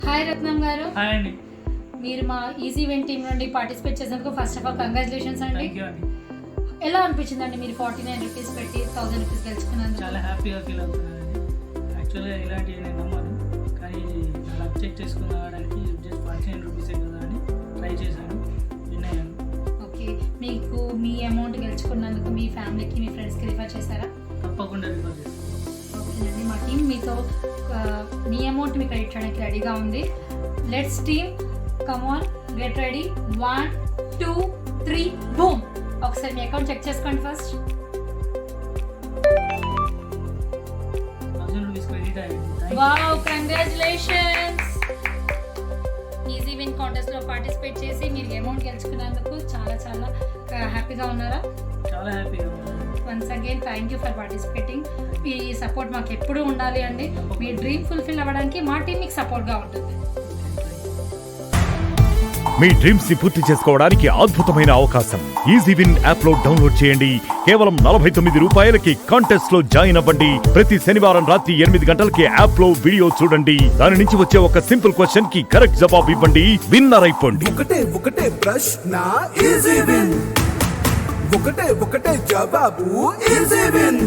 Hi రత్నం గారు. Hi అండి. మీరు మా ఈజీ ఈవెంట్ టీమ్ నుండి పార్టిసిపేట్ చేసినందుకు ఫస్ట్ ఆఫ్ ఆల్ కంగ్రాచులేషన్స్ అండి. థ్యాంక్ యూ అండి. ఎలా అనిపించిందండి మీరు 49 రూపీస్ పెట్టి 1000 రూపీస్ గెలుచుకున్నందుకు? చాలా హ్యాపీగా ఫీల్ అవుతున్నానండి. యాక్చువల్గా ఇలాంటివి నేను నమ్మను, కానీ నా లక్ చెక్ చేసుకునడానికి జస్ట్ 49 రూపీసే కదా అని ట్రై చేశాను, విన్ అయ్యాను. ఓకే, మీకు మీ అమౌంట్ గెలుచుకున్నందుకు మీ ఫ్యామిలీకి మీ ఫ్రెండ్స్కి రిఫర్ చేశారా? తప్పకుండా రిఫర్ చేస్తాను. ఓకేనండి, మా టీం మీతో మీ అమౌంట్ మీకు క్రెడిట్ చేయడానికి రెడీగా ఉంది. Let's team, come on, get ready. 1 2 3 boom. ఒకసారి మీ అకౌంట్ చెక్ చేసుకోండి ఫస్ట్. 1000 రూపీస్ క్రెడిట్ అయ్యింది. Wow, congratulations. Easy win contest లో పార్టిసిపేట్ చేసి మీరు అమౌంట్ గెలుచుకున్నందుకు చాలా చాలా హ్యాపీగా ఉన్నారా? చాలా హ్యాపీగా ఉన్నాను. Once again thank you for participating. Me support మాకు ఎప్పుడూ ఉండాలి అండి. మీ డ్రీమ్ ఫుల్ఫిల్ అవ్వడానికి మా టీం మీకు సపోర్ట్గా ఉంటుంది. మీ డ్రీమ్స్ ని పూర్తి చేసుకోవడానికి అద్భుతమైన అవకాశం. ఈజీ విన్ యాప్ లో డౌన్లోడ్ చేయండి. కేవలం 49 రూపాయలకి కాంటెస్ట్ లో జాయిన్ అవ్వండి. ప్రతి శనివారం రాత్రి 8 గంటలకి యాప్ లో వీడియో చూడండి. దాని నుంచి వచ్చే ఒక సింపుల్ క్వశ్చన్ కి కరెక్ట్ జవాబు ఇవ్వండి, విన్నర్ అయిపోండి. ఒకటే ప్రశ్న ఈజీ విన్, ఒకటే జవాబు ఈజీ విన్.